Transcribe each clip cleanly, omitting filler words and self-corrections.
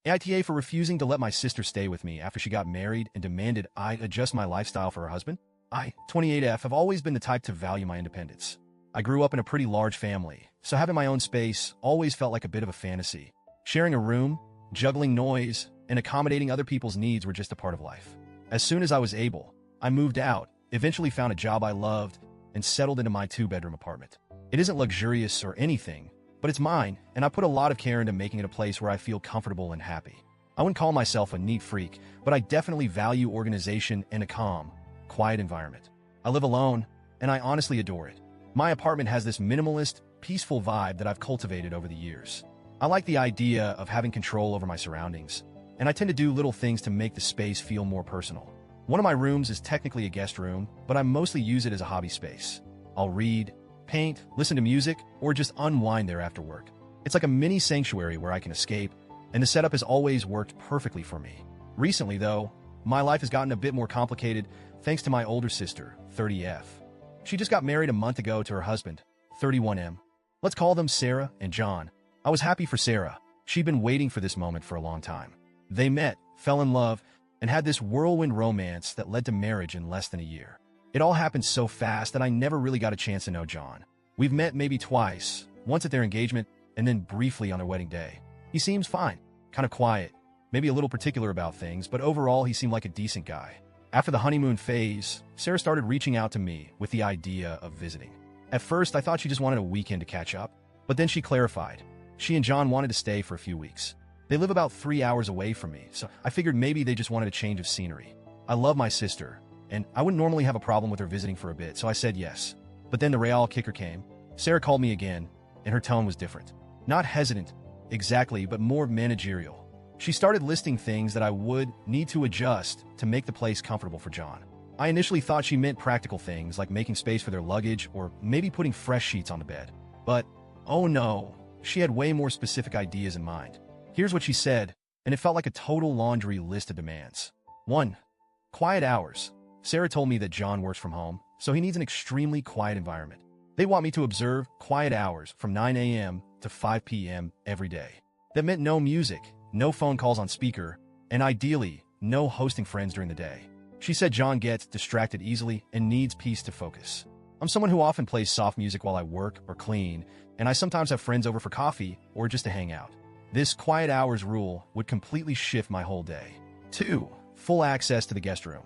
AITA for refusing to let my sister stay with me after she got married and demanded I adjust my lifestyle for her husband. I, 28F, have always been the type to value my independence. I grew up in a pretty large family, so having my own space always felt like a bit of a fantasy. Sharing a room, juggling noise, and accommodating other people's needs were just a part of life. As soon as I was able, I moved out, eventually found a job I loved, and settled into my two-bedroom apartment. It isn't luxurious or anything, but it's mine, and I put a lot of care into making it a place where I feel comfortable and happy. I wouldn't call myself a neat freak, but I definitely value organization and a calm, quiet environment. I live alone, and I honestly adore it. My apartment has this minimalist, peaceful vibe that I've cultivated over the years. I like the idea of having control over my surroundings, and I tend to do little things to make the space feel more personal. One of my rooms is technically a guest room, but I mostly use it as a hobby space. I'll read, paint, listen to music, or just unwind there after work. It's like a mini sanctuary where I can escape, and the setup has always worked perfectly for me. Recently, though, my life has gotten a bit more complicated thanks to my older sister, 30F. She just got married a month ago to her husband, 31M. Let's call them Sarah and John. I was happy for Sarah. She'd been waiting for this moment for a long time. They met, fell in love, and had this whirlwind romance that led to marriage in less than a year. It all happened so fast that I never really got a chance to know John. We've met maybe twice, once at their engagement, and then briefly on their wedding day. He seems fine, kind of quiet, maybe a little particular about things, but overall he seemed like a decent guy. After the honeymoon phase, Sarah started reaching out to me with the idea of visiting. At first, I thought she just wanted a weekend to catch up, but then she clarified. She and John wanted to stay for a few weeks. They live about 3 hours away from me, so I figured maybe they just wanted a change of scenery. I love my sister, and I wouldn't normally have a problem with her visiting for a bit, so I said yes. But then the real kicker came. Sarah called me again, and her tone was different. Not hesitant, exactly, but more managerial. She started listing things that I would need to adjust to make the place comfortable for John. I initially thought she meant practical things like making space for their luggage or maybe putting fresh sheets on the bed. But, oh no, she had way more specific ideas in mind. Here's what she said, and it felt like a total laundry list of demands. 1. Quiet hours. Sarah told me that John works from home, so he needs an extremely quiet environment. They want me to observe quiet hours from 9 a.m. to 5 p.m. every day. That meant no music, no phone calls on speaker, and ideally, no hosting friends during the day. She said John gets distracted easily and needs peace to focus. I'm someone who often plays soft music while I work or clean, and I sometimes have friends over for coffee or just to hang out. This quiet hours rule would completely shift my whole day. 2. Full access to the guest room.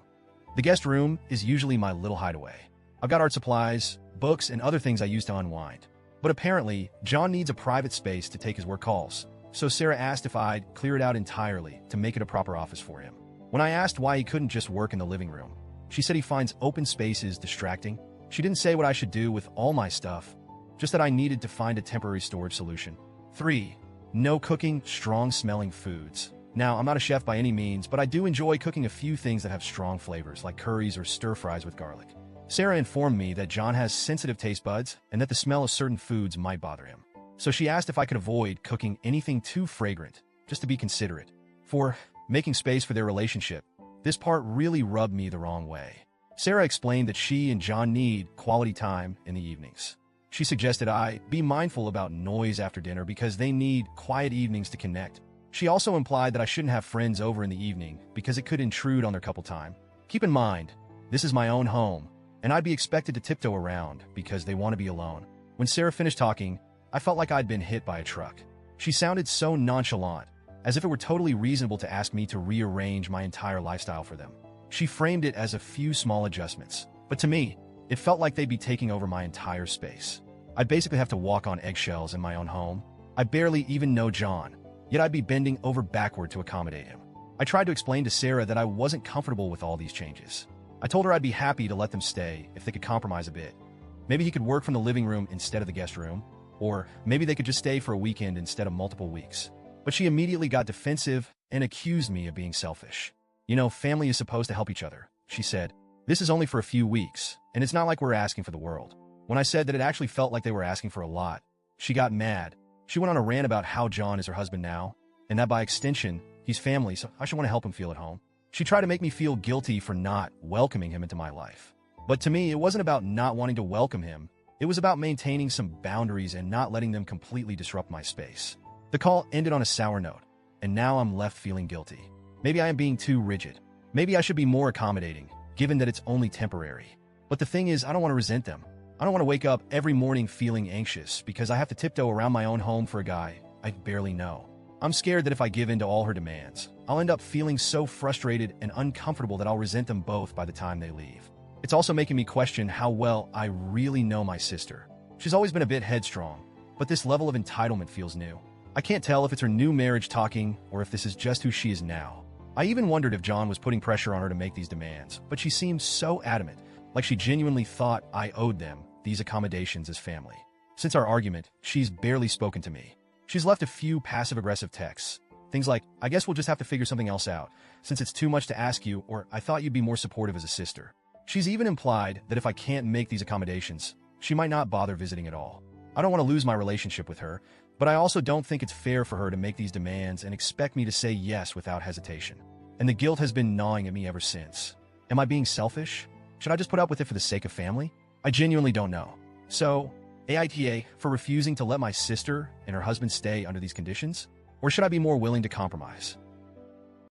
The guest room is usually my little hideaway. I've got art supplies, books, and other things I use to unwind. But apparently, John needs a private space to take his work calls, so Sarah asked if I'd clear it out entirely to make it a proper office for him. When I asked why he couldn't just work in the living room, she said he finds open spaces distracting. She didn't say what I should do with all my stuff, just that I needed to find a temporary storage solution. 3. No cooking strong-smelling foods. Now, I'm not a chef by any means, but I do enjoy cooking a few things that have strong flavors, like curries or stir-fries with garlic. Sarah informed me that John has sensitive taste buds and that the smell of certain foods might bother him. So she asked if I could avoid cooking anything too fragrant, just to be considerate. 4. Making space for their relationship. This part really rubbed me the wrong way. Sarah explained that she and John need quality time in the evenings. She suggested I be mindful about noise after dinner because they need quiet evenings to connect. She also implied that I shouldn't have friends over in the evening because it could intrude on their couple time. Keep in mind, this is my own home, and I'd be expected to tiptoe around because they want to be alone. When Sarah finished talking, I felt like I'd been hit by a truck. She sounded so nonchalant, as if it were totally reasonable to ask me to rearrange my entire lifestyle for them. She framed it as a few small adjustments, but to me, it felt like they'd be taking over my entire space. I'd basically have to walk on eggshells in my own home. I barely even know John, yet I'd be bending over backward to accommodate him. I tried to explain to Sarah that I wasn't comfortable with all these changes. I told her I'd be happy to let them stay if they could compromise a bit. Maybe he could work from the living room instead of the guest room, or maybe they could just stay for a weekend instead of multiple weeks. But she immediately got defensive and accused me of being selfish. You know, family is supposed to help each other, she said. This is only for a few weeks, and it's not like we're asking for the world. When I said that it actually felt like they were asking for a lot, she got mad. She went on a rant about how John is her husband now, and that by extension, he's family, so I should want to help him feel at home. She tried to make me feel guilty for not welcoming him into my life. But to me, it wasn't about not wanting to welcome him. It was about maintaining some boundaries and not letting them completely disrupt my space. The call ended on a sour note, and now I'm left feeling guilty. Maybe I am being too rigid. Maybe I should be more accommodating, given that it's only temporary. But the thing is, I don't want to resent them. I don't want to wake up every morning feeling anxious because I have to tiptoe around my own home for a guy I barely know. I'm scared that if I give in to all her demands, I'll end up feeling so frustrated and uncomfortable that I'll resent them both by the time they leave. It's also making me question how well I really know my sister. She's always been a bit headstrong, but this level of entitlement feels new. I can't tell if it's her new marriage talking or if this is just who she is now. I even wondered if John was putting pressure on her to make these demands, but she seemed so adamant, like she genuinely thought I owed them these accommodations as family. Since our argument, she's barely spoken to me. She's left a few passive-aggressive texts. Things like, I guess we'll just have to figure something else out, since it's too much to ask you, or I thought you'd be more supportive as a sister. She's even implied that if I can't make these accommodations, she might not bother visiting at all. I don't want to lose my relationship with her, but I also don't think it's fair for her to make these demands and expect me to say yes without hesitation. And the guilt has been gnawing at me ever since. Am I being selfish? Should I just put up with it for the sake of family? I genuinely don't know. So, AITA for refusing to let my sister and her husband stay under these conditions? Or should I be more willing to compromise?